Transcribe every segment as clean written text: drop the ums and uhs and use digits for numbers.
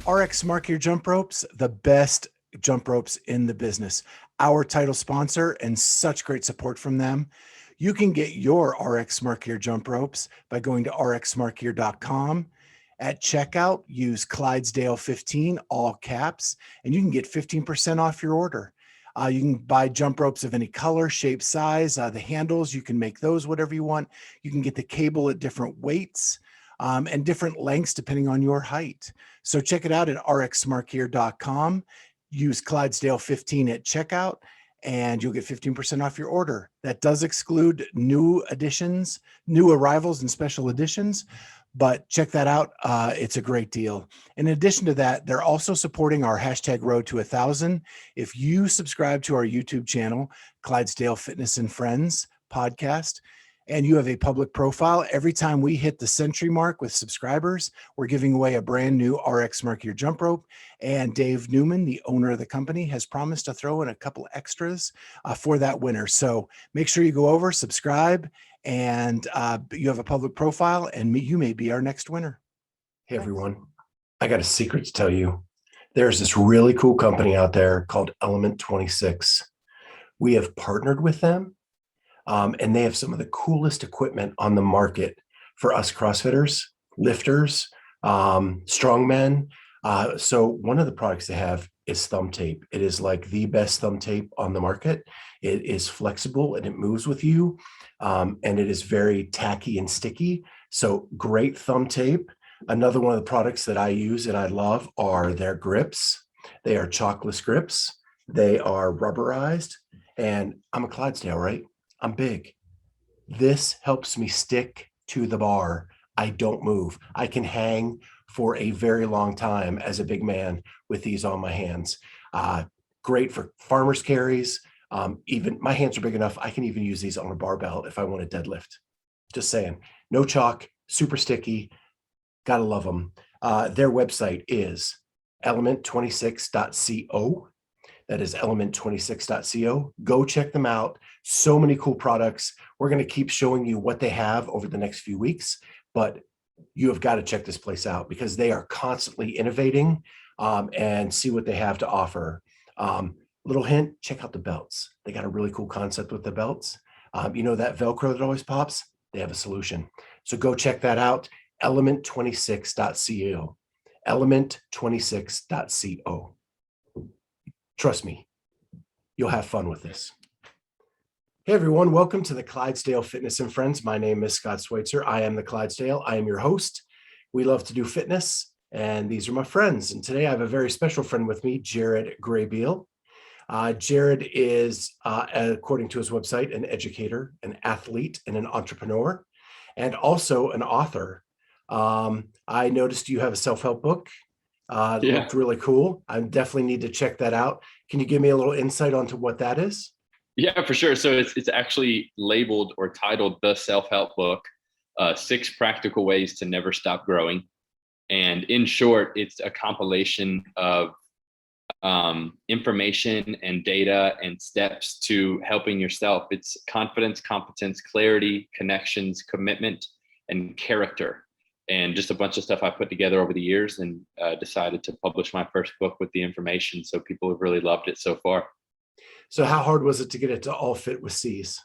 RX Smart Gear Jump Ropes, the best jump ropes in the business. Our title sponsor and such great support from them. You can get your RX Smart Gear Jump Ropes by going to rxsmartgear.com. At checkout, use Clydesdale15, all caps, and you can get 15% off your order. You can buy jump ropes of any color, shape, size. The handles, you can make those whatever you want. You can get the cable at different weights and different lengths depending on your height. So check it out at rxsmartgear.com. Use Clydesdale15 at checkout, and you'll get 15% off your order. That does exclude new additions, new arrivals, and special editions. But check that out. It's a great deal. In addition to that, they're also supporting our hashtag Road to 1,000. If you subscribe to our YouTube channel, Clydesdale Fitness and Friends podcast, and you have a public profile, every time we hit the century mark with subscribers, we're giving away a brand new RX Smart Gear jump rope. And Dave Newman, the owner of the company, has promised to throw in a couple extras for that winner. So make sure you go over, subscribe, and you have a public profile, and you may be our next winner. Hey, everyone. I got a secret to tell you. There's this really cool company out there called Element 26. We have partnered with them, and they have some of the coolest equipment on the market for us CrossFitters, lifters, strongmen. So one of the products they have is thumb tape. It is like the best thumb tape on the market. It is flexible and it moves with you. And it is very tacky and sticky. So great thumb tape. Another one of the products that I use and I love are their grips. They are chalkless grips. They are rubberized. And I'm a Clydesdale, right? I'm big. This helps me stick to the bar. I don't move. I can hang for a very long time as a big man with these on my hands. Great for farmer's carries. Even my hands are big enough. I can even use these on a barbell if I want to deadlift. Just saying. No chalk, super sticky. Gotta love them. Their website is element26.co. That is element26.co. Go check them out. So many cool products. We're going to keep showing you what they have over the next few weeks, but you have got to check this place out because they are constantly innovating and see what they have to offer. Little hint, check out the belts. They got a really cool concept with the belts. You know that Velcro that always pops? They have a solution. So go check that out. Element26.co. Element26.co. Trust me, you'll have fun with this. Hey everyone, welcome to the Clydesdale Fitness and Friends. My name is Scott Schweitzer. I am the Clydesdale. I am your host. We love to do fitness, and these are my friends. And today I have a very special friend with me, Jared Graybeal. Jared is, according to his website, an educator, an athlete, and an entrepreneur, and also an author. I noticed you have a self-help book. It looked really cool. I definitely need to check that out. Can you give me a little insight onto what that is? Yeah, for sure. So it's actually labeled or titled The Self-Help Book, 6 Practical Ways to Never Stop Growing. And in short, it's a compilation of information and data and steps to helping yourself. It's confidence, competence, clarity, connections, commitment, and character. And just a bunch of stuff I put together over the years and decided to publish my first book with the information. So people have really loved it so far. So how hard was it to get it to all fit with C's?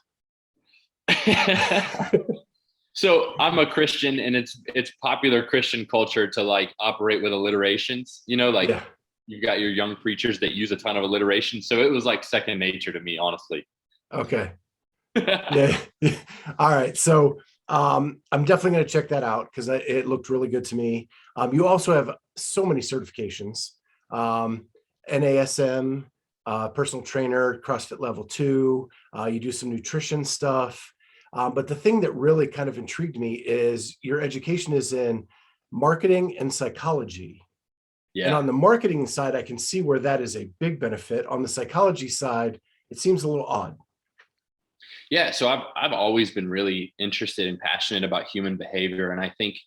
So I'm a Christian, and it's popular Christian culture to like operate with alliterations, you know, like you've got your young preachers that use a ton of alliteration. So it was like second nature to me, honestly. Okay. Yeah. All right. So I'm definitely going to check that out because it looked really good to me. You also have so many certifications, NASM, personal trainer, CrossFit level 2. You do some nutrition stuff. But the thing that really kind of intrigued me is your education is in marketing and psychology. Yeah. And on the marketing side, I can see where that is a big benefit. On the psychology side, it seems a little odd. Yeah, so I've always been really interested and passionate about human behavior. And I think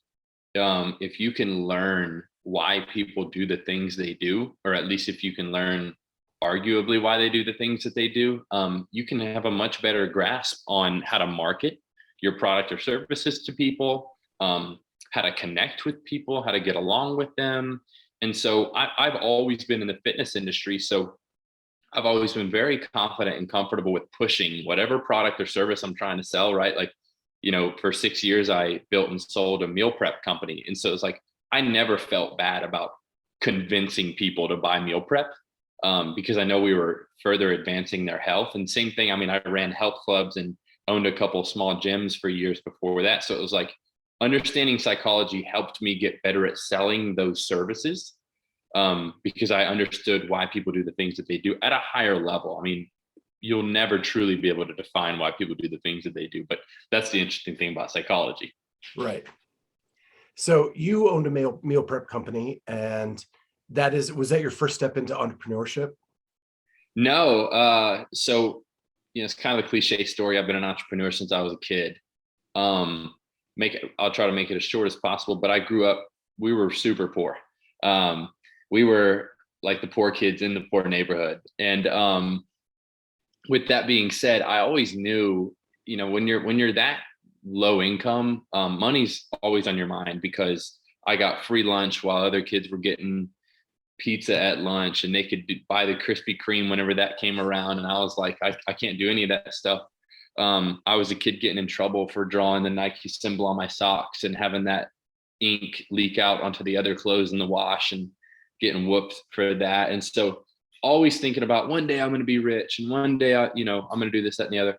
if you can learn why people do the things they do, or at least if you can learn arguably why they do the things that they do, you can have a much better grasp on how to market your product or services to people, how to connect with people, how to get along with them. And so I've always been in the fitness industry. So I've always been very confident and comfortable with pushing whatever product or service I'm trying to sell, right? Like, for 6 years, I built and sold a meal prep company. And so it's like, I never felt bad about convincing people to buy meal prep, because I know we were further advancing their health. And same thing, I mean, I ran health clubs and owned a couple of small gyms for years before that. So it was like, understanding psychology helped me get better at selling those services, because I understood why people do the things that they do at a higher level. I mean, you'll never truly be able to define why people do the things that they do, but that's the interesting thing about psychology. Right. So you owned a meal prep company, and was that your first step into entrepreneurship? No. So, it's kind of a cliche story. I've been an entrepreneur since I was a kid. I'll try to make it as short as possible, but I grew up, we were super poor. We were like the poor kids in the poor neighborhood. And with that being said, I always knew, when you're that low income, money's always on your mind, because I got free lunch while other kids were getting pizza at lunch, and they could buy the Krispy Kreme whenever that came around. And I was like, I can't do any of that stuff. I was a kid getting in trouble for drawing the Nike symbol on my socks and having that ink leak out onto the other clothes in the wash and getting whooped for that. And so always thinking about, one day I'm going to be rich, and one day I'm going to do this, that, and the other.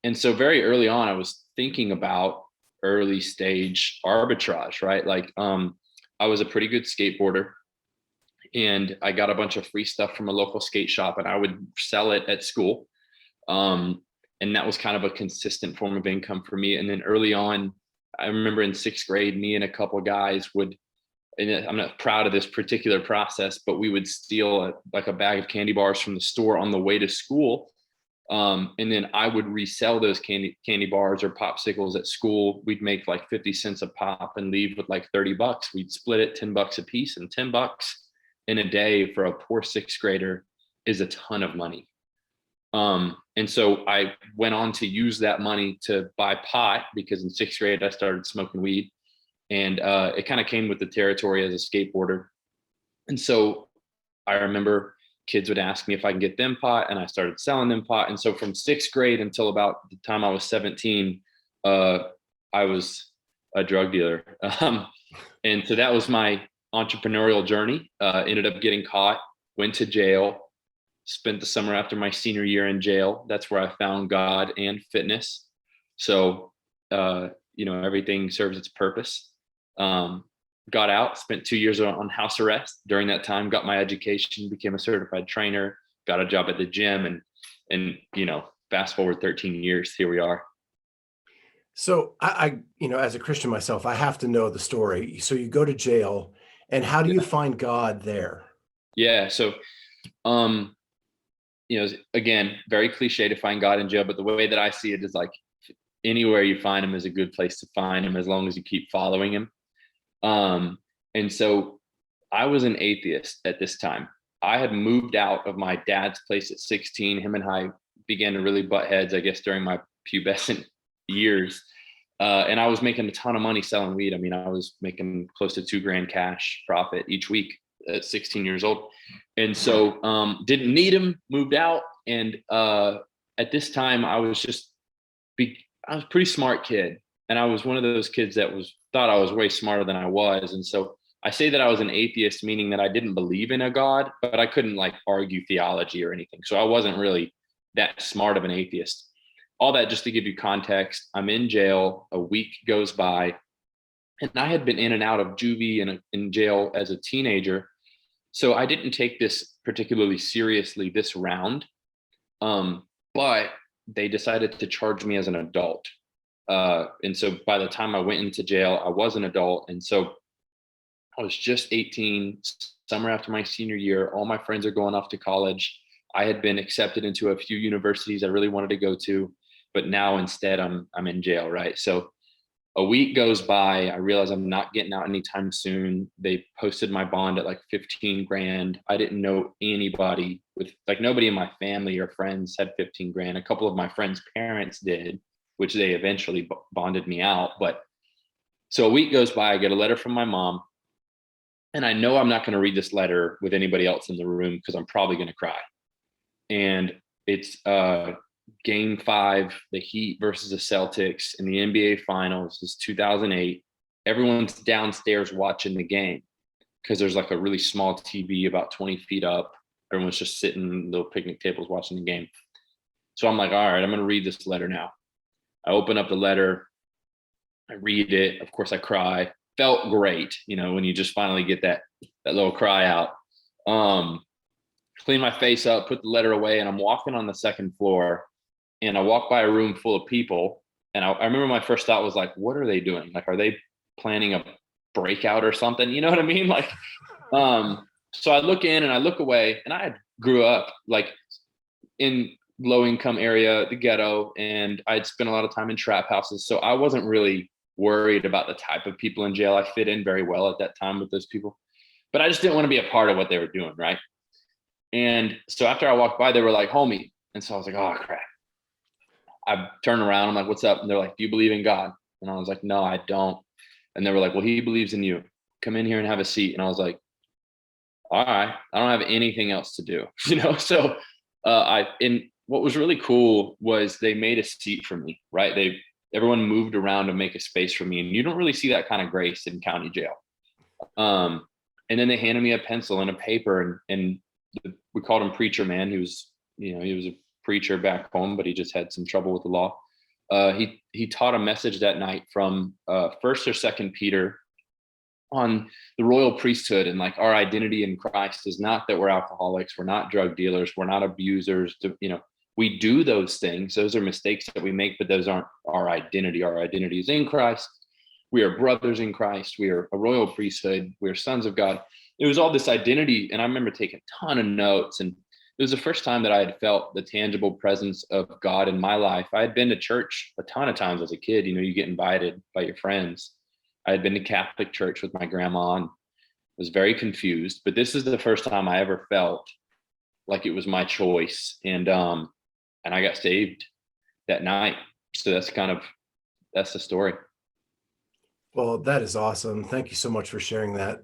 And so very early on, I was thinking about early stage arbitrage, right? Like, I was a pretty good skateboarder, and I got a bunch of free stuff from a local skate shop, and I would sell it at school. And that was kind of a consistent form of income for me. And then early on, I remember in 6th grade, me and a couple of guys would, and I'm not proud of this particular process, but we would steal a bag of candy bars from the store on the way to school. And then I would resell those candy bars or popsicles at school. We'd make like 50 cents a pop and leave with like $30. We'd split it $10 a piece, and $10 in a day for a poor 6th grader is a ton of money. And so I went on to use that money to buy pot, because in 6th grade, I started smoking weed, and it kind of came with the territory as a skateboarder. And so I remember kids would ask me if I can get them pot, and I started selling them pot. And so from 6th grade until about the time I was 17, I was a drug dealer. And so that was my entrepreneurial journey. Ended up getting caught, went to jail, spent the summer after my senior year in jail. That's where I found God and fitness. So, everything serves its purpose. Got out, spent 2 years on house arrest. During that time, got my education, became a certified trainer, got a job at the gym, and fast forward 13 years, here we are. So I as a Christian myself, I have to know the story. So you go to jail, and how do you find God there? Yeah. So, again, very cliche to find God in jail, but the way that I see it is like, anywhere you find him is a good place to find him, as long as you keep following him. And so I was an atheist at this time. I had moved out of my dad's place at 16. Him and I began to really butt heads, I guess, during my pubescent years. And I was making a ton of money selling weed. I mean, I was making close to $2,000 cash profit each week at 16 years old. And so didn't need him, moved out. And at this time, I was a pretty smart kid. And I was one of those kids that thought I was way smarter than I was. And so I say that I was an atheist, meaning that I didn't believe in a God, but I couldn't like argue theology or anything. So I wasn't really that smart of an atheist. All that just to give you context. I'm in jail, a week goes by, and I had been in and out of juvie and in jail as a teenager. So I didn't take this particularly seriously this round. But they decided to charge me as an adult. And so by the time I went into jail, I was an adult. And so I was just 18, summer after my senior year. All my friends are going off to college. I had been accepted into a few universities I really wanted to go to, but now instead I'm in jail, right? So a week goes by. I realize I'm not getting out anytime soon. They posted my bond at like 15 grand. I didn't know anybody nobody in my family or friends had 15 grand. A couple of my friends' parents did, which they eventually bonded me out. But so a week goes by, I get a letter from my mom. And I know I'm not going to read this letter with anybody else in the room because I'm probably going to cry. And it's game 5, the Heat versus the Celtics in the NBA Finals. It's 2008. Everyone's downstairs watching the game because there's like a really small TV about 20 feet up. Everyone's just sitting in little picnic tables watching the game. So I'm like, all right, I'm going to read this letter now. I open up the letter. I read it. Of course, I cry. Felt great, when you just finally get that little cry out. Clean my face up, put the letter away, and I'm walking on the second floor. And I walk by a room full of people. And I remember my first thought was like, what are they doing? Like, are they planning a breakout or something? You know what I mean? Like, so I look in and I look away, and I grew up like in low income area, the ghetto, and I'd spent a lot of time in trap houses. So I wasn't really worried about the type of people in jail. I fit in very well at that time with those people, but I just didn't want to be a part of what they were doing. Right. And so after I walked by, they were like, homie. And so I was like, oh crap. I turned around. I'm like, what's up? And they're like, do you believe in God? And I was like, no, I don't. And they were like, well, he believes in you. Come in here and have a seat. And I was like, all right, I don't have anything else to do, So and what was really cool was they made a seat for me, right? Everyone moved around to make a space for me. And you don't really see that kind of grace in county jail. And then they handed me a pencil and a paper, and we called him Preacher Man. He was a preacher back home, but he just had some trouble with the law. He taught a message that night from 1st or 2nd Peter on the royal priesthood, and like our identity in Christ is not that we're alcoholics, we're not drug dealers, we're not abusers. We do those things. Those are mistakes that we make, but those aren't our identity. Our identity is in Christ. We are brothers in Christ. We are a royal priesthood. We are sons of God. It was all this identity. And I remember taking a ton of notes. And it was the first time that I had felt the tangible presence of God in my life. I had been to church a ton of times as a kid. You get invited by your friends. I had been to Catholic church with my grandma and was very confused. But this is the first time I ever felt like it was my choice. And I got saved that night. So that's the story. Well, that is awesome. Thank you so much for sharing that.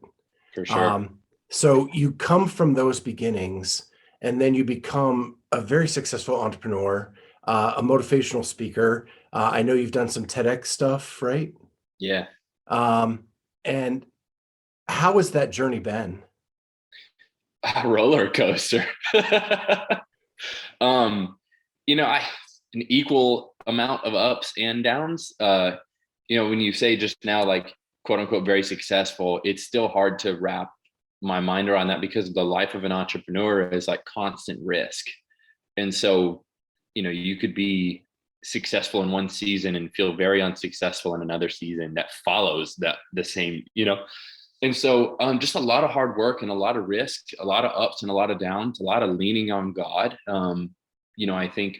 For sure. So you come from those beginnings, and then you become a very successful entrepreneur, a motivational speaker. I know you've done some TEDx stuff, right? Yeah. And how has that journey been? A roller coaster. An equal amount of ups and downs. When you say just now, like, quote unquote, very successful, it's still hard to wrap my mind around that because the life of an entrepreneur is like constant risk. And so, you could be successful in one season and feel very unsuccessful in another season that follows the same, And so just a lot of hard work and a lot of risk, a lot of ups and a lot of downs, a lot of leaning on God. I think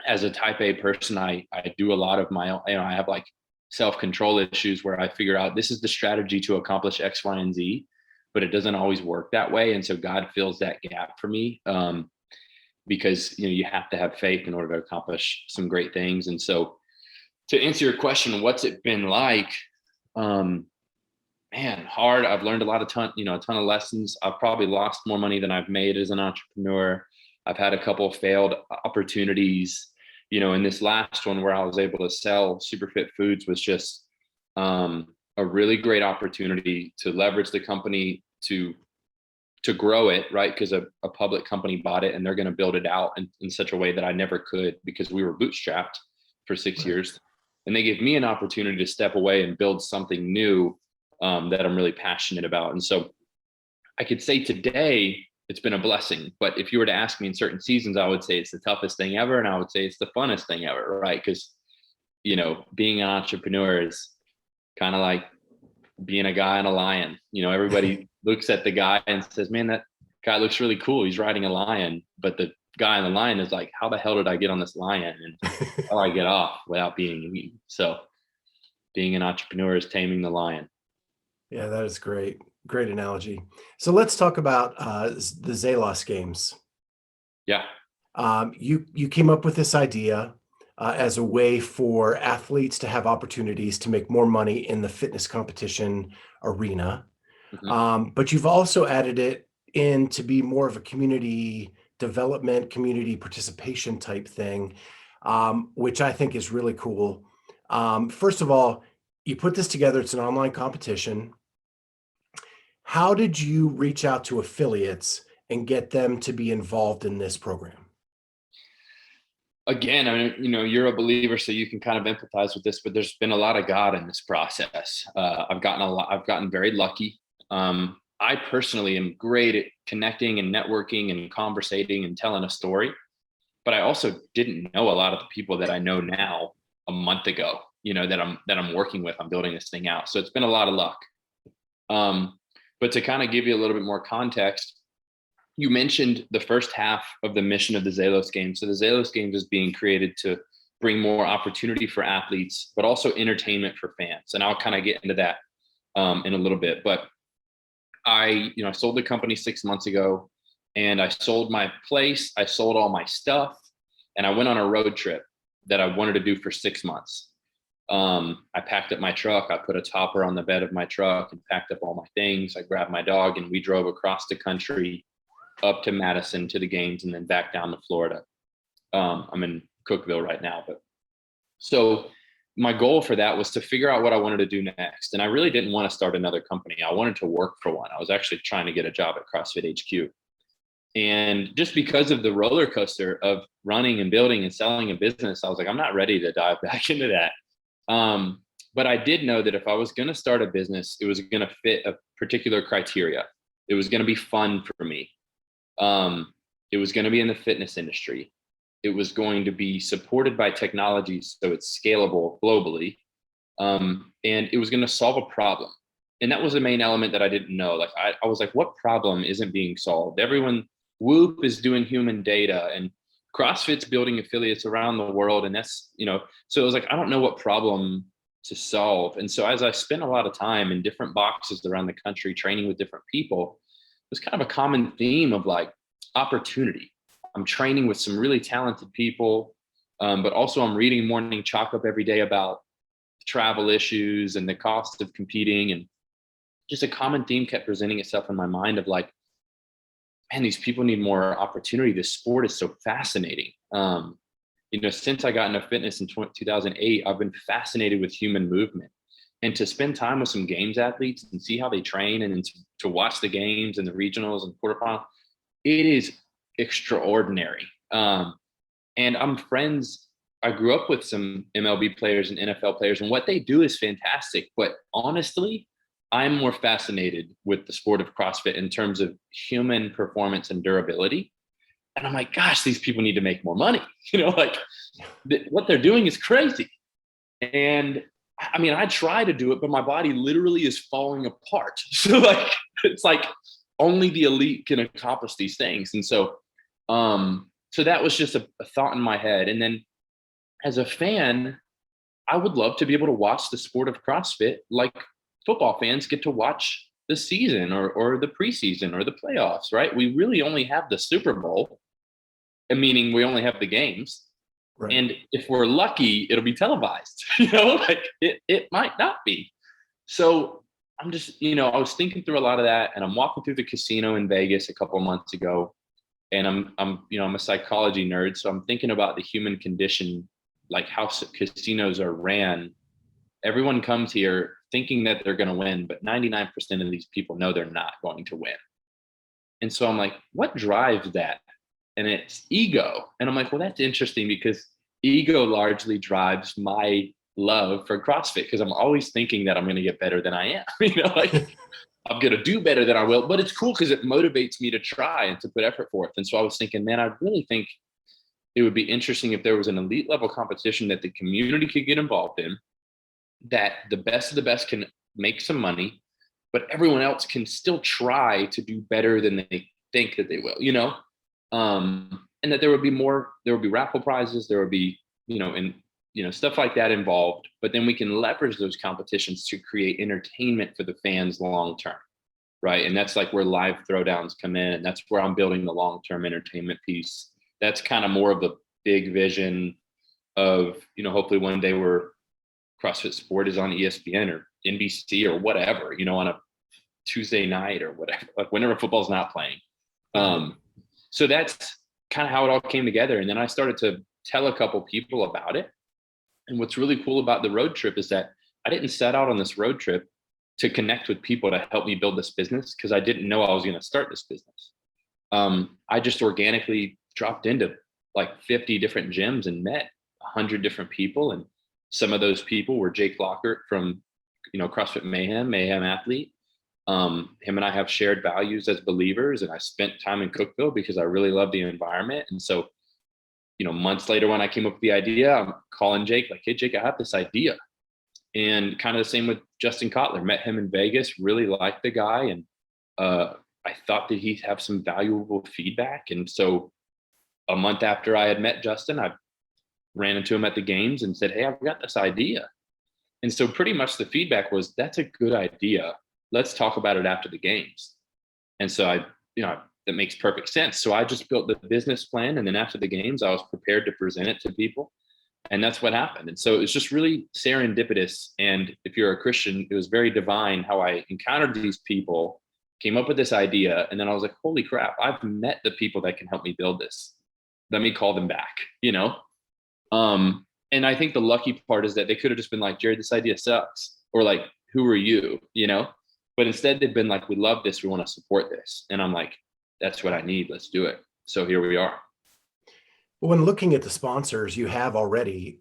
as a type A person, I do a lot of my own, I have like self-control issues where I figure out this is the strategy to accomplish X, Y, and Z, but it doesn't always work that way. And so God fills that gap for me because, you have to have faith in order to accomplish some great things. And so to answer your question, what's it been like? Hard. I've learned a ton of lessons. I've probably lost more money than I've made as an entrepreneur. I've had a couple of failed opportunities, in this last one where I was able to sell Superfit Foods was just a really great opportunity to leverage the company to grow it, right? Because a public company bought it and they're going to build it out in such a way that I never could because we were bootstrapped for 6 years. And they gave me an opportunity to step away and build something new that I'm really passionate about. And so I could say today it's been a blessing, but if you were to ask me in certain seasons, I would say it's the toughest thing ever. And I would say it's the funnest thing ever, right? Because, being an entrepreneur is kind of like being a guy on a lion. Everybody looks at the guy and says, man, that guy looks really cool. He's riding a lion. But the guy on the lion is like, how the hell did I get on this lion? And how do I get off without being eaten? So being an entrepreneur is taming the lion. Yeah, that is great. Great analogy. So let's talk about the Zelos Games. Yeah. You came up with this idea as a way for athletes to have opportunities to make more money in the fitness competition arena. But you've also added it in to be more of a community development, community participation type thing, which I think is really cool. First of all, you put this together, it's an online competition. How did you reach out to affiliates and get them to be involved in this program? Again, I mean, you're a believer, so you can kind of empathize with this, but there's been a lot of God in this process. I've gotten very lucky. I personally am great at connecting and networking and conversating and telling a story, but I also didn't know a lot of the people that I know now a month ago, that I'm working with. I'm building this thing out. So it's been a lot of luck. But to kind of give you a little bit more context, you mentioned the first half of the mission of the Zelos Games. So the Zelos Games is being created to bring more opportunity for athletes, but also entertainment for fans. And I'll kind of get into that in a little bit. But I sold the company 6 months ago, and I sold my place. I sold all my stuff, and I went on a road trip that I wanted to do for 6 months. I packed up my truck. I put a topper on the bed of my truck and packed up all my things. I grabbed my dog, and we drove across the country up to Madison to the games, and then back down to Florida. I'm in Cookeville right now, but so my goal for that was to figure out what I wanted to do next. And I really didn't want to start another company. I wanted to work for one. I was actually trying to get a job at CrossFit HQ. And just because of the roller coaster of running and building and selling a business, I was like, I'm not ready to dive back into that. But I did know that if I was going to start a business, it was going to fit a particular criteria. It was going to be fun for me. It was going to be in the fitness industry. It was going to be supported by technology, so it's scalable globally. And it was going to solve a problem. And that was the main element that I didn't know. Like I was like, what problem isn't being solved? Everyone, Whoop is doing human data, and CrossFit's building affiliates around the world. And that's, so it was like, I don't know what problem to solve. And so as I spent a lot of time in different boxes around the country, training with different people, it was kind of a common theme of like opportunity. I'm training with some really talented people, but also I'm reading Morning Chalk Up every day about travel issues and the cost of competing. And just a common theme kept presenting itself in my mind of like, man, these people need more opportunity. This sport is so fascinating. Since I got into fitness in 2008, I've been fascinated with human movement. And to spend time with some games athletes and see how they train, and to watch the games and the regionals and quarterfinals, it is extraordinary. And I'm friends. I grew up with some MLB players and NFL players, and what they do is fantastic. But honestly, I'm more fascinated with the sport of CrossFit in terms of human performance and durability. And I'm like, gosh, these people need to make more money. What they're doing is crazy. And I mean, I try to do it, but my body literally is falling apart. So it's like only the elite can accomplish these things. And so that was just a thought in my head. And then as a fan, I would love to be able to watch the sport of CrossFit like football fans get to watch the season or the preseason or the playoffs, right? We really only have the Super Bowl, meaning we only have the games. Right. And if we're lucky, it'll be televised, it might not be. So I'm just, I was thinking through a lot of that, and I'm walking through the casino in Vegas a couple of months ago, and I'm a psychology nerd. So I'm thinking about the human condition, like how casinos are ran. Everyone comes here thinking that they're going to win, but 99% of these people know they're not going to win. And so I'm like, what drives that? And it's ego. And I'm like, well, that's interesting, because ego largely drives my love for CrossFit, because I'm always thinking that I'm going to get better than I am. I'm going to do better than I will, but it's cool because it motivates me to try and to put effort forth. And so I was thinking, man, I really think it would be interesting if there was an elite level competition that the community could get involved in, that the best of the best can make some money, but everyone else can still try to do better than they think that they will, and that there would be raffle prizes, there would be, stuff like that involved, but then we can leverage those competitions to create entertainment for the fans long term. Right. And that's like where live throwdowns come in. And that's where I'm building the long-term entertainment piece. That's kind of more of the big vision of, hopefully one day where CrossFit Sport is on ESPN or NBC or whatever, on a Tuesday night or whatever, like whenever football's not playing. So that's kind of how it all came together. And then I started to tell a couple people about it. And what's really cool about the road trip is that I didn't set out on this road trip to connect with people to help me build this business, because I didn't know I was going to start this business. I just organically dropped into like 50 different gyms and met 100 different people. And some of those people were Jake Lockert from, CrossFit Mayhem athlete. Him and I have shared values as believers, and I spent time in Cookeville because I really love the environment. And so, months later when I came up with the idea, I'm calling Jake like, hey, Jake, I have this idea. And kind of the same with Justin Kotler. Met him in Vegas, really liked the guy. And I thought that he'd have some valuable feedback. And so a month after I had met Justin, I ran into him at the games and said, hey, I've got this idea. And so pretty much the feedback was, that's a good idea. Let's talk about it after the games. And so that makes perfect sense. So I just built the business plan. And then after the games, I was prepared to present it to people. And that's what happened. And so it was just really serendipitous. And if you're a Christian, it was very divine how I encountered these people, came up with this idea. And then I was like, holy crap, I've met the people that can help me build this. Let me call them back, And I think the lucky part is that they could have just been like, Jared, this idea sucks. Or like, who are you, But instead they've been like, we love this. We want to support this. And I'm like, that's what I need. Let's do it. So here we are. When looking at the sponsors you have already,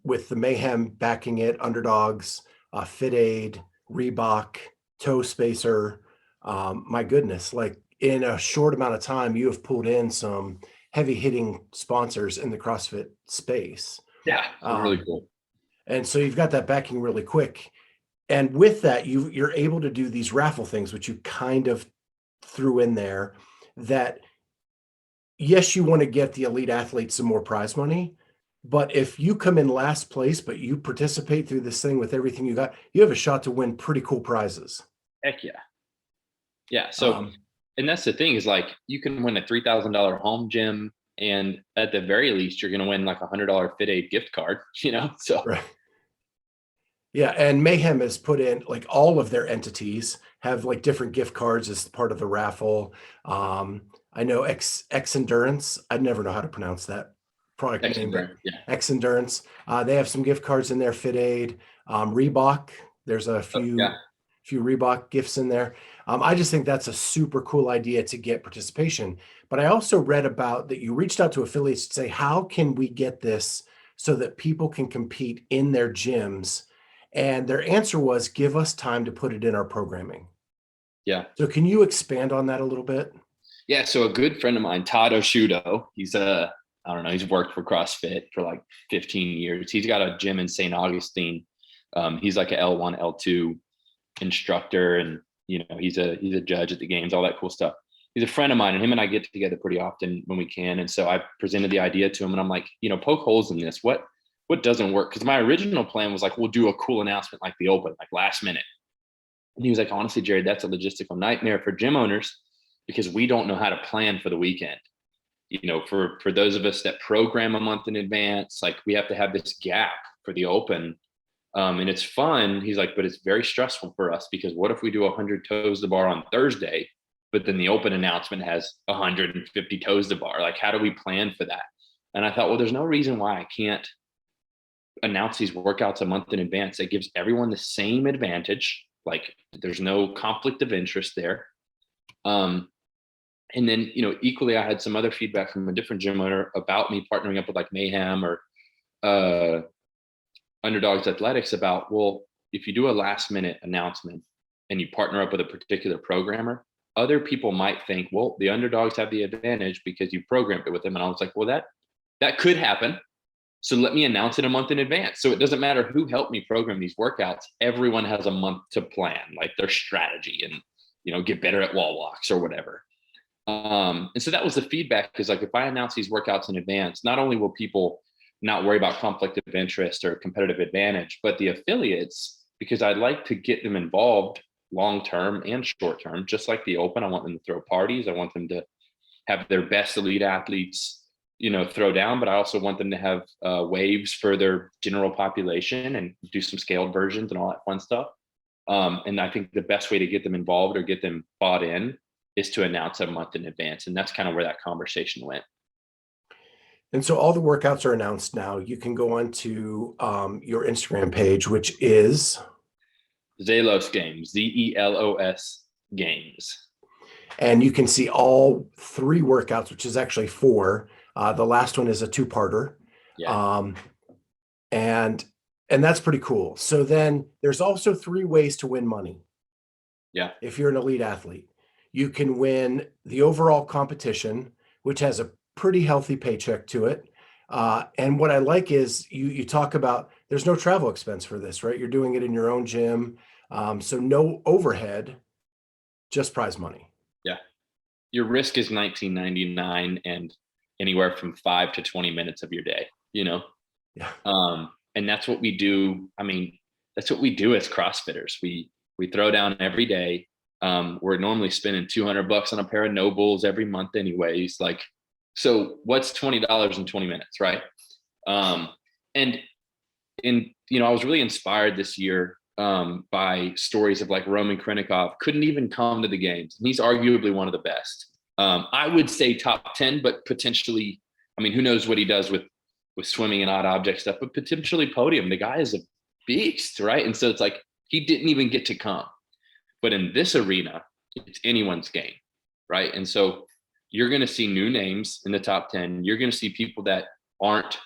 with the Mayhem backing it, Underdogs, Fit Aid, Reebok, Toe Spacer, my goodness, like in a short amount of time, you have pulled in some heavy hitting sponsors in the CrossFit space. Yeah, really cool. And so you've got that backing really quick. And with that, you're able to do these raffle things, which you kind of threw in there, that yes, you want to get the elite athletes some more prize money, but if you come in last place, but you participate through this thing with everything you got, you have a shot to win pretty cool prizes. Heck yeah. Yeah. So, and that's the thing is like, you can win a $3,000 home gym, and at the very least, you're going to win like $100 Fit Aid gift card, so. Right. Yeah. And Mayhem has put in like all of their entities have like different gift cards as part of the raffle. I know X Endurance. I never know how to pronounce that product name, but X Endurance. They have some gift cards in there. Fit Aid, Reebok. There's a few Reebok gifts in there. I just think that's a super cool idea to get participation. But I also read about that you reached out to affiliates to say, how can we get this so that people can compete in their gyms? And their answer was, give us time to put it in our programming. Yeah. So can you expand on that a little bit? Yeah. So a good friend of mine, Todd Oshudo, he's he's worked for CrossFit for like 15 years. He's got a gym in St. Augustine. He's like an L1, L2 instructor. And, he's a judge at the games, all that cool stuff. He's a friend of mine, and him and I get together pretty often when we can. And so I presented the idea to him, and I'm like, poke holes in this. What doesn't work? Because my original plan was like, we'll do a cool announcement like the Open, like last minute. And he was like, honestly, Jared, that's a logistical nightmare for gym owners because we don't know how to plan for the weekend. For those of us that program a month in advance, like we have to have this gap for the Open. And it's fun. He's like, but it's very stressful for us because what if we do 100 toes to bar on Thursday, but then the Open announcement has 150 toes to bar? Like, how do we plan for that? And I thought, well, there's no reason why I can't announce these workouts a month in advance. That gives everyone the same advantage. Like there's no conflict of interest there. And then, equally, I had some other feedback from a different gym owner about me partnering up with like Mayhem or Underdogs Athletics about, well, if you do a last minute announcement and you partner up with a particular programmer, other people might think, well, the Underdogs have the advantage because you programmed it with them. And I was like, well, that could happen. So let me announce it a month in advance. So it doesn't matter who helped me program these workouts. Everyone has a month to plan like their strategy and, get better at wall walks or whatever. And so that was the feedback, because like if I announce these workouts in advance, not only will people not worry about conflict of interest or competitive advantage, but the affiliates, because I'd like to get them involved long-term and short-term, just like the Open. I want them to throw parties. I want them to have their best elite athletes, throw down, but I also want them to have waves for their general population and do some scaled versions and all that fun stuff. And I think the best way to get them involved or get them bought in is to announce a month in advance. And that's kind of where that conversation went. And so all the workouts are announced now. You can go on to your Instagram page, which is Zelos Games, Zelos Games. and you can see all 3 workouts, which is actually 4. The last one is a 2-parter. Yeah. And that's pretty cool. So then there's also 3 ways to win money. Yeah. If you're an elite athlete, you can win the overall competition, which has a pretty healthy paycheck to it. And what I like is you talk about there's no travel expense for this, right? You're doing it in your own gym. So no overhead, just prize money. Yeah. Your risk is $19.99 and anywhere from 5 to 20 minutes of your day, you know? Yeah. And that's what we do. I mean, that's what we do as CrossFitters. We throw down every day. We're normally spending $200 on a pair of no bulls every month anyways. Like, so what's $20 in 20 minutes, right? And I was really inspired this year by stories of like Roman Krinikov couldn't even come to the games. And he's arguably one of the best. I would say top 10, but potentially, I mean, who knows what he does with swimming and odd object stuff, but potentially podium. The guy is a beast, right? And so it's like, he didn't even get to come. But in this arena, it's anyone's game, right? And so you're going to see new names in the top 10. You're going to see people that aren't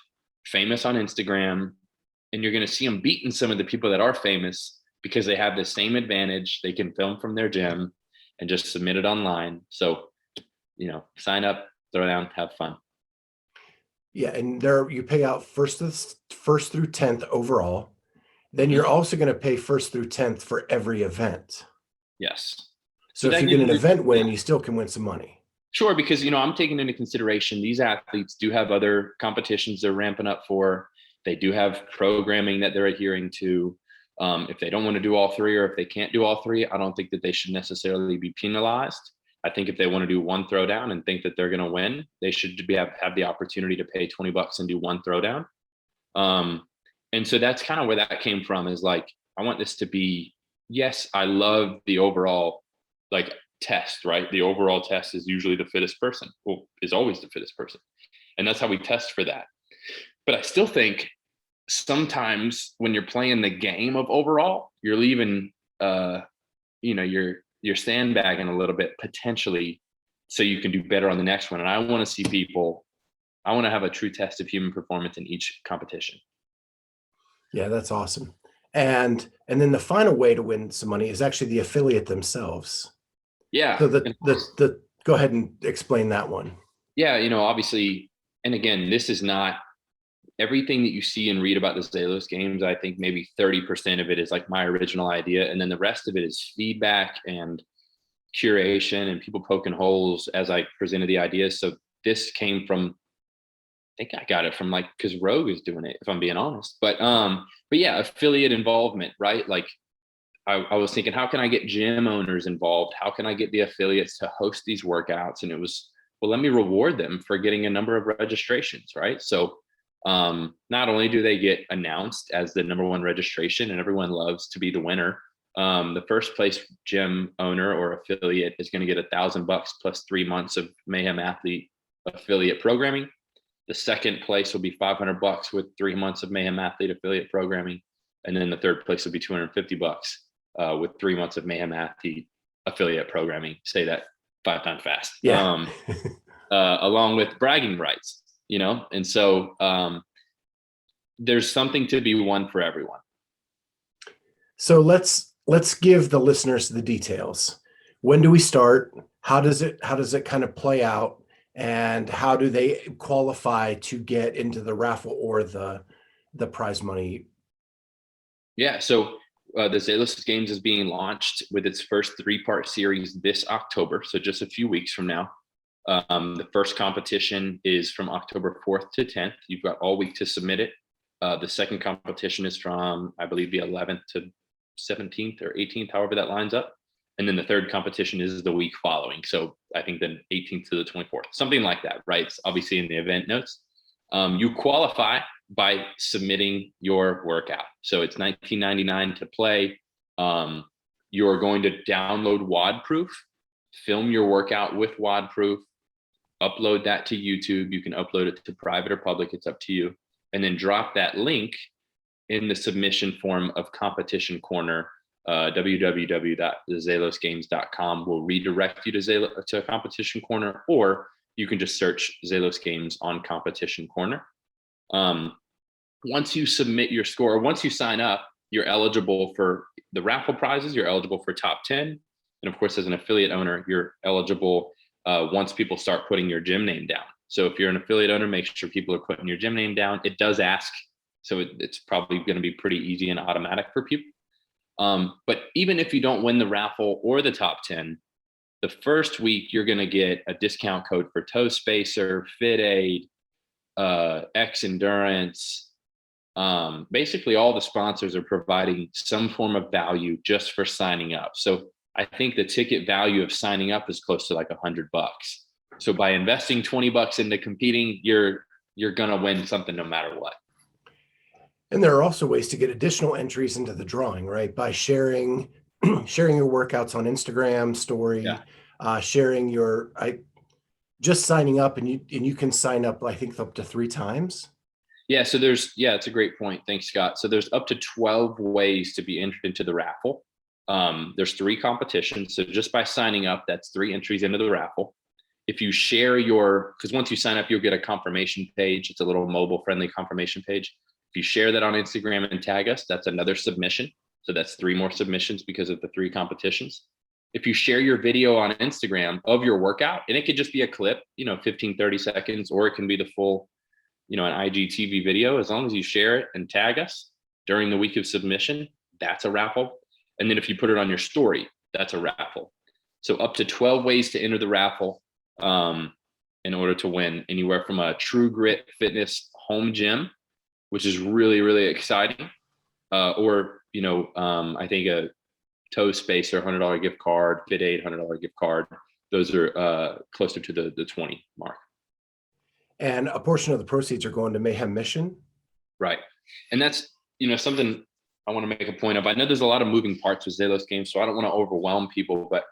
famous on Instagram, and you're going to see them beating some of the people that are famous because they have the same advantage. They can film from their gym and just submit it online. So, sign up, throw down, have fun. Yeah, and there you pay out first through 10th overall. Then you're also going to pay first through 10th for every event. Yes. So if you get an event win, you still can win some money. Sure, because I'm taking into consideration these athletes do have other competitions they're ramping up for. They do have programming that they're adhering to. If they don't want to do all 3, or if they can't do all 3, I don't think that they should necessarily be penalized. I think if they want to do one throwdown and think that they're going to win, they should have the opportunity to pay $20 and do one throwdown. And so that's kind of where that came from, is like, I want this to be, yes, I love the overall like test, right? The overall test is usually the fittest person, well, is always the fittest person. And that's how we test for that. But I still think sometimes when you're playing the game of overall, you're leaving, you're sandbagging a little bit potentially so you can do better on the next one. And I want to see I want to have a true test of human performance in each competition. Yeah, that's awesome. And then the final way to win some money is actually the affiliate themselves. Yeah. So go ahead and explain that one. Yeah, obviously, and again, this is not everything that you see and read about the Zelos Games. I think maybe 30% of it is like my original idea, and then the rest of it is feedback and curation and people poking holes as I presented the ideas. So this came from, I think I got it from because Rogue is doing it, if I'm being honest. But yeah, affiliate involvement, right? Like I was thinking, how can I get gym owners involved? How can I get the affiliates to host these workouts? And it was, well, let me reward them for getting a number of registrations, right? So not only do they get announced as the number 1 registration, and everyone loves to be the winner, the first place gym owner or affiliate is going to get $1,000 plus 3 months of Mayhem Athlete affiliate programming. The second place will be $500 with 3 months of Mayhem Athlete affiliate programming. And then the third place will be $250 with 3 months of Mayhem Athlete affiliate programming. Say that 5 times fast. Yeah. Along with bragging rights, and so there's something to be won for everyone. So let's give the listeners the details. When do we start? How does it kind of play out? And how do they qualify to get into the raffle or the prize money? Yeah. So the Zelos Games is being launched with its first 3-part series this October. So just a few weeks from now. The first competition is from October 4th to 10th. You've got all week to submit it. The second competition is from, I believe, the 11th to 17th or 18th, however that lines up. And then the third competition is the week following. So I think the 18th to the 24th, something like that, right? It's obviously in the event notes. You qualify by submitting your workout. So it's $19.99 to play. you're going to download WOD-proof, film your workout with WOD-proof, upload that to YouTube. You can upload it to private or public, it's up to you. And then drop that link in the submission form of Competition Corner. www.thelosgames.com will redirect you to Competition Corner, or you can just search Zelos Games on Competition Corner. Once you submit your score, once you sign up, you're eligible for the raffle prizes, you're eligible for top 10. And of course, as an affiliate owner, you're eligible once people start putting your gym name down. So if you're an affiliate owner, make sure people are putting your gym name down. It does ask, so it's probably going to be pretty easy and automatic for people. But even if you don't win the raffle or the top 10, the first week you're going to get a discount code for Toe Spacer, Fit Aid, X Endurance. Basically all the sponsors are providing some form of value just for signing up. So I think the ticket value of signing up is close to like $100. So by investing $20 into competing, you're going to win something no matter what. And there are also ways to get additional entries into the drawing, right? By sharing your workouts on Instagram story, sharing your, just signing up, and you can sign up, I think, up to 3 times. Yeah. So it's a great point. Thanks, Scott. So there's up to 12 ways to be entered into the raffle. There's 3 competitions. So just by signing up, that's 3 entries into the raffle. If you share because once you sign up, you'll get a confirmation page. It's a little mobile friendly confirmation page. If you share that on Instagram and tag us, that's another submission. So that's 3 more submissions because of the 3 competitions. If you share your video on Instagram of your workout, and it could just be a clip, 15, 30 seconds, or it can be the full, an IGTV video, as long as you share it and tag us during the week of submission, that's a raffle. And then if you put it on your story, that's a raffle. So up to 12 ways to enter the raffle in order to win anywhere from a True Grit Fitness home gym, which is really, really exciting. Or, I think a Toe Spacer $100 gift card, Fit Aid $100 gift card. Those are closer to the 20 mark. And a portion of the proceeds are going to Mayhem Mission. Right. And that's, something I want to make a point of. I know there's a lot of moving parts with Zelos Games, so I don't want to overwhelm people. But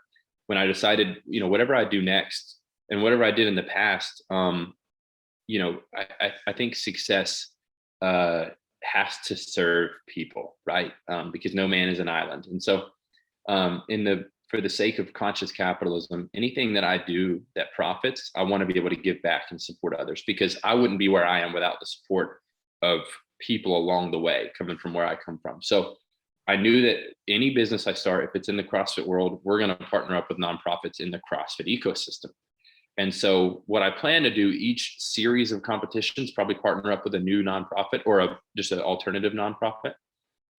when I decided, whatever I do next and whatever I did in the past, I think success has to serve people, right? Because no man is an island. And so for the sake of conscious capitalism, anything that I do that profits, I want to be able to give back and support others, because I wouldn't be where I am without the support of people along the way, coming from where I come from. So I knew that any business I start, if it's in the CrossFit world, we're going to partner up with nonprofits in the CrossFit ecosystem. And so what I plan to do each series of competitions, probably partner up with a new nonprofit or just an alternative nonprofit.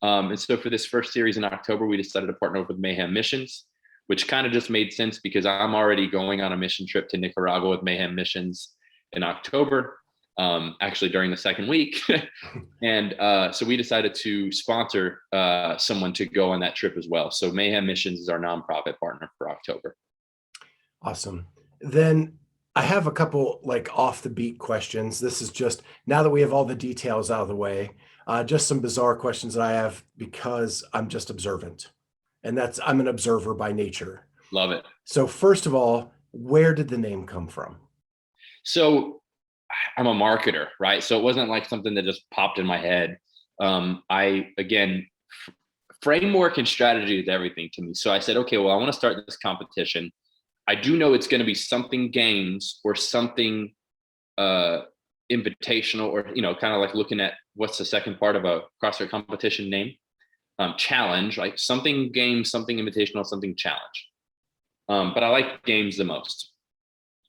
And so for this first series in October, we decided to partner up with Mayhem Missions, which kind of just made sense because I'm already going on a mission trip to Nicaragua with Mayhem Missions in October, actually during the second week. And so we decided to sponsor someone to go on that trip as well. So Mayhem Missions is our nonprofit partner for October. Awesome. Then I have a couple off the beat questions. This is just, now that we have all the details out of the way, just some bizarre questions that I have because I'm just observant. And I'm an observer by nature. Love it. So first of all, where did the name come from? So I'm a marketer, right? So it wasn't like something that just popped in my head. Framework and strategy is everything to me. So I said, okay, well, I want to start this competition. I do know it's going to be something games or something invitational, or, kind of like looking at what's the second part of a CrossFit competition name? Challenge, like something games, something invitational, something challenge. But I like games the most.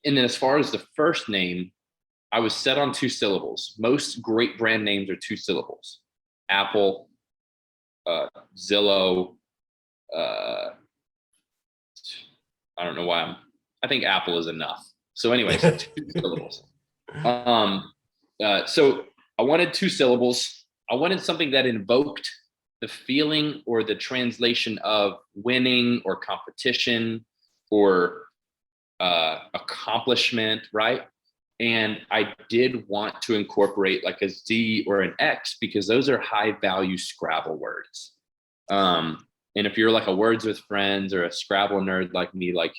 And then as far as the first name, I was set on 2 syllables. Most great brand names are 2 syllables. Apple, Zillow, I don't know why I think Apple is enough. So anyways, 2 syllables. So I wanted 2 syllables. I wanted something that invoked the feeling or the translation of winning or competition or accomplishment, right? And I did want to incorporate like a Z or an X because those are high value Scrabble words. And if you're like a words with friends or a Scrabble nerd like me, like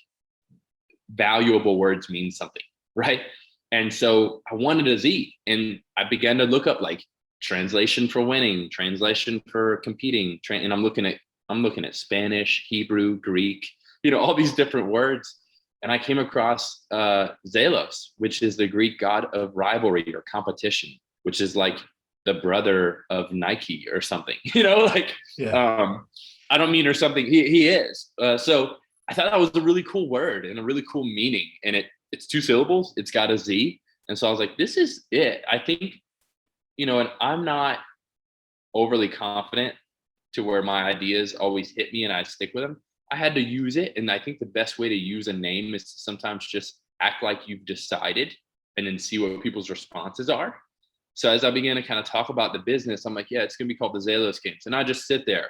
valuable words mean something, right? And so I wanted a Z, and I began to look up like translation for winning, translation for competing, and I'm looking at Spanish, Hebrew, Greek, all these different words. And I came across Zelos, which is the Greek god of rivalry or competition, which is like the brother of Nike or something, like Yeah. I don't mean or something. He is. So I thought that was a really cool word and a really cool meaning. And it's 2 syllables. It's got a Z. And so I was like, this is it. I think, and I'm not overly confident to where my ideas always hit me and I stick with them. I had to use it. And I think the best way to use a name is to sometimes just act like you've decided and then see what people's responses are. So as I began to kind of talk about the business, I'm like, yeah, it's going to be called the Zelos Games. And I just sit there.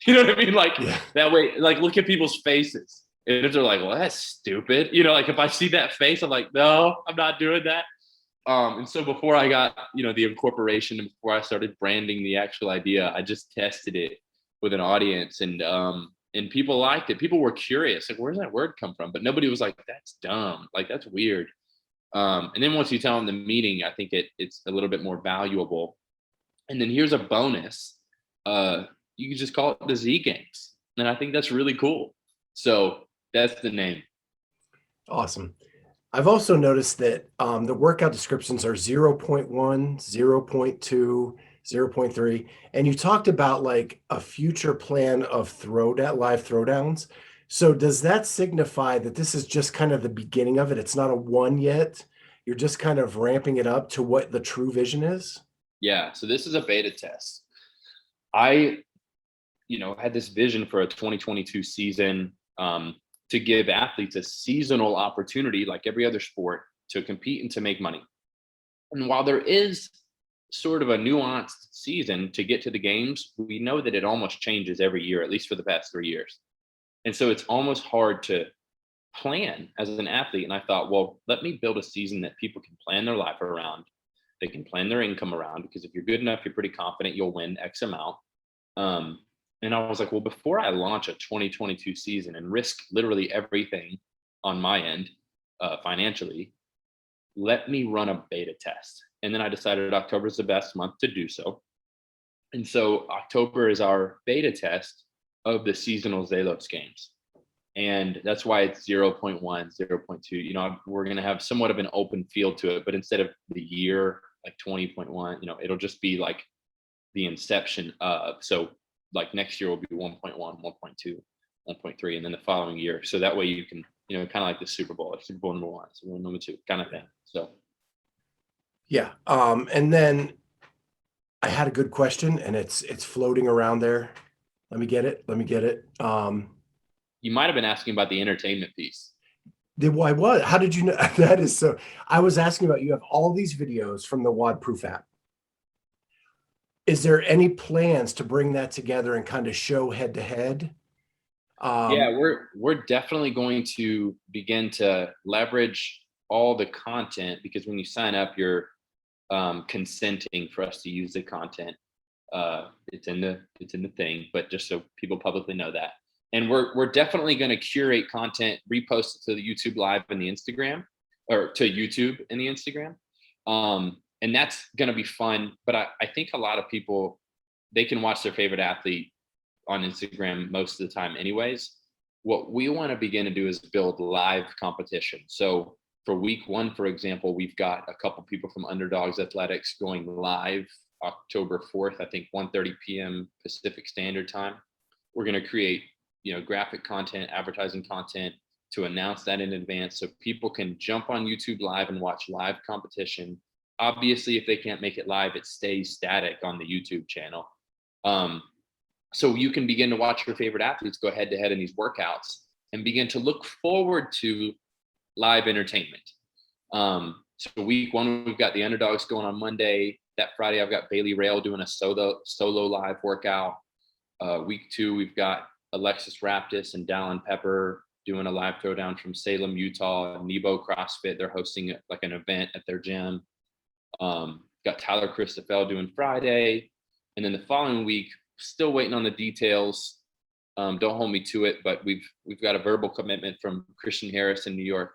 You know what I mean? Like Yeah. that way, like look at people's faces. And if they're like, well, that's stupid. Like if I see that face, I'm like, no, I'm not doing that. And so before I got, the incorporation and before I started branding the actual idea, I just tested it with an audience and people liked it. People were curious, like, where's that word come from? But nobody was like, that's dumb. Like, that's weird. And then once you tell them the meaning, I think it's a little bit more valuable. And then here's a bonus. You can just call it the Z Games. And I think that's really cool. So that's the name. Awesome. I've also noticed that the workout descriptions are 0.1, 0.2, 0.3. And you talked about like a future plan of live throwdowns. So does that signify that this is just kind of the beginning of it? It's not a 1 yet. You're just kind of ramping it up to what the true vision is? Yeah. So this is a beta test. I, had this vision for a 2022 season. To give athletes a seasonal opportunity, like every other sport, to compete and to make money. And while there is sort of a nuanced season to get to the games, we know that it almost changes every year, at least for the past 3 years. And so it's almost hard to plan as an athlete. And I thought, well, let me build a season that people can plan their life around. They can plan their income around, because if you're good enough, you're pretty confident you'll win X amount. And I was like, well, before I launch a 2022 season and risk literally everything on my end financially, let me run a beta test. And then I decided October is the best month to do so. And so October is our beta test of the seasonal Zelos Games. And that's why it's 0.1, 0.2. We're going to have somewhat of an open field to it, but instead of the year, like 20.1, it'll just be like the inception of. So like next year will be 1.1, 1.2, 1.3, and then the following year. So that way you can, kind of like the Super Bowl, like Super Bowl number 1, Super Bowl number 2 kind of thing. So. Yeah. And then I had a good question and it's floating around there. Let me get it. You might have been asking about the entertainment piece. Why what? How did you know? That is so. I was asking about, you have all these videos from the WOD Proof app. Is there any plans to bring that together and kind of show head to head? Yeah, we're definitely going to begin to leverage all the content, because when you sign up, you're consenting for us to use the content. It's in the thing, but just so people publicly know that. And we're definitely going to curate content, repost it to the YouTube Live and the Instagram, or to YouTube and the Instagram. And that's going to be fun. But I think a lot of people, they can watch their favorite athlete on Instagram most of the time anyways. What we want to begin to do is build live competition. So for week 1, for example, we've got a couple people from Underdogs Athletics going live October 4th, I think 1:30 p.m. Pacific Standard Time. We're going to create, graphic content, advertising content to announce that in advance, so people can jump on YouTube Live and watch live competition. Obviously, if they can't make it live, it stays static on the YouTube channel. So you can begin to watch your favorite athletes go head to head in these workouts and begin to look forward to live entertainment. So week 1, we've got the Underdogs going on Monday. That Friday, I've got Bailey Rail doing a solo live workout. Week 2, we've got Alexis Raptis and Dallin Pepper doing a live throwdown from Salem, Utah. Nebo CrossFit, they're hosting like an event at their gym. Got Tyler Christoffel doing Friday. And then the following week, still waiting on the details. Don't hold me to it, but we've got a verbal commitment from Christian Harris in New York,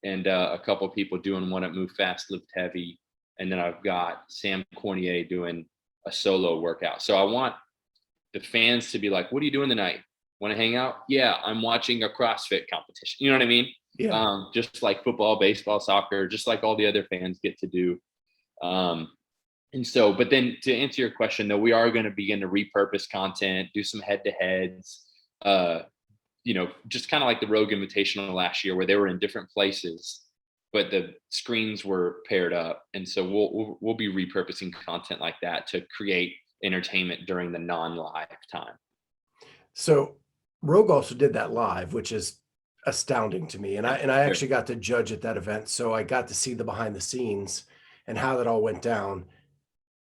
and a couple of people doing one at Move Fast, Lift Heavy, and then I've got Sam Cornier doing a solo workout. So I want the fans to be like, "What are you doing tonight? Want to hang out?" "Yeah, I'm watching a CrossFit competition." You know what I mean? Yeah. Just like football, baseball, soccer, just like all the other fans get to do. And so, but then to answer your question, though, we are going to begin to repurpose content, do some head to heads, just kind of like the Rogue Invitational last year, where they were in different places, but the screens were paired up. And so we'll be repurposing content like that to create entertainment during the non-live time. So Rogue also did that live, which is astounding to me. And I actually got to judge at that event. So I got to see the behind the scenes and how that all went down.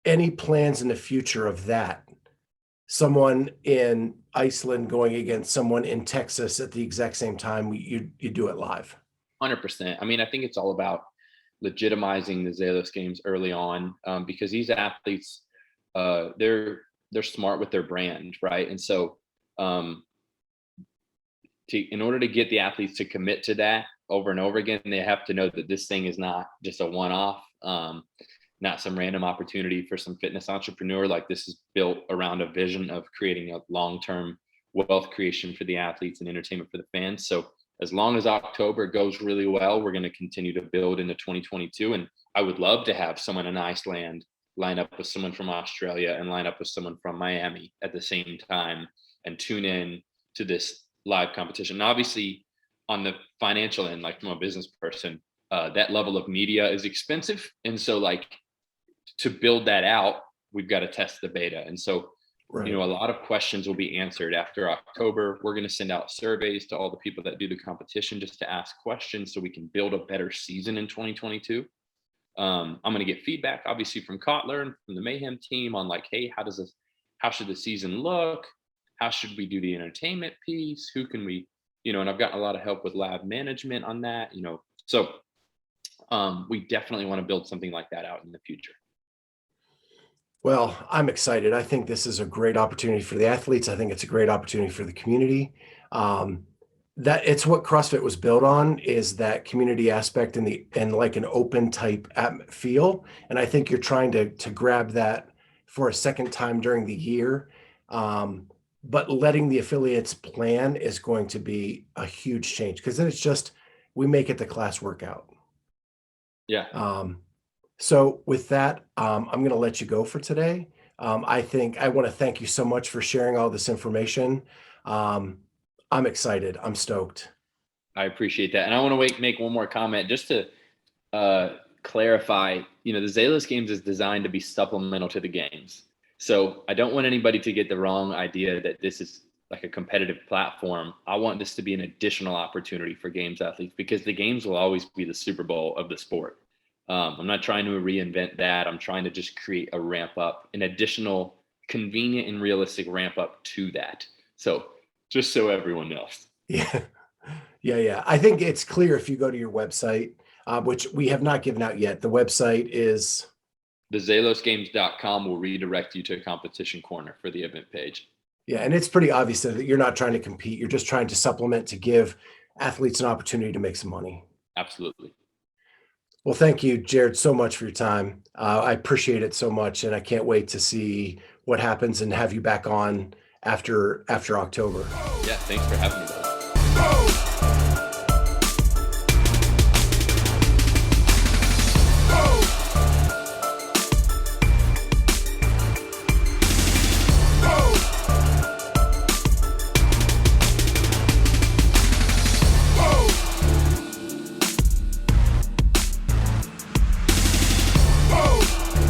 Any plans in the future of that? Someone in Iceland going against someone in Texas at the exact same time, you do it live. 100%. I mean, I think it's all about legitimizing the Zelos Games early on, because these athletes, they're smart with their brand, right? And so, in order to get the athletes to commit to that over and over again, they have to know that this thing is not just a one-off, not some random opportunity for some fitness entrepreneur. Like, this is built around a vision of creating a long-term wealth creation for the athletes and entertainment for the fans. So as long as October goes really well, we're going to continue to build into 2022. And I would love to have someone in Iceland line up with someone from Australia and line up with someone from Miami at the same time and tune in to this live competition. And obviously, on the financial end, like from a business person, that level of media is expensive. And so, like, to build that out, we've got to test the beta. And so, Right. a lot of questions will be answered after October. We're going to send out surveys to all the people that do the competition just to ask questions so we can build a better season in 2022. I'm going to get feedback, obviously, from Kotler and from the Mayhem team on, like, hey, how should the season look? How should we do the entertainment piece? Who can we, and I've gotten a lot of help with lab management on that, so we definitely want to build something like that out in the future. Well, I'm excited. I think this is a great opportunity for the athletes. I think it's a great opportunity for the community. That it's what CrossFit was built on, is that community aspect and like an open type feel. And I think you're trying to grab that for a second time during the year. But letting the affiliates plan is going to be a huge change, because then it's just, we make it the class workout. Yeah. So with that, I'm going to let you go for today. I think I want to thank you so much for sharing all this information. I'm excited. I'm stoked. I appreciate that. And I want to make one more comment just to clarify, the Zelos Games is designed to be supplemental to the games. So I don't want anybody to get the wrong idea that this is like a competitive platform. I want this to be an additional opportunity for games athletes, because the games will always be the Super Bowl of the sport. I'm not trying to reinvent that. I'm trying to just create a ramp up, an additional convenient and realistic ramp up to that. So just so everyone knows. Yeah. Yeah. I think it's clear if you go to your website, which we have not given out yet. The website is TheZelosGames.com will redirect you to a competition corner for the event page. Yeah. And it's pretty obvious that you're not trying to compete. You're just trying to supplement, to give athletes an opportunity to make some money. Absolutely. Well, thank you, Jared, so much for your time. I appreciate it so much, and I can't wait to see what happens and have you back on after October. Yeah, thanks for having me.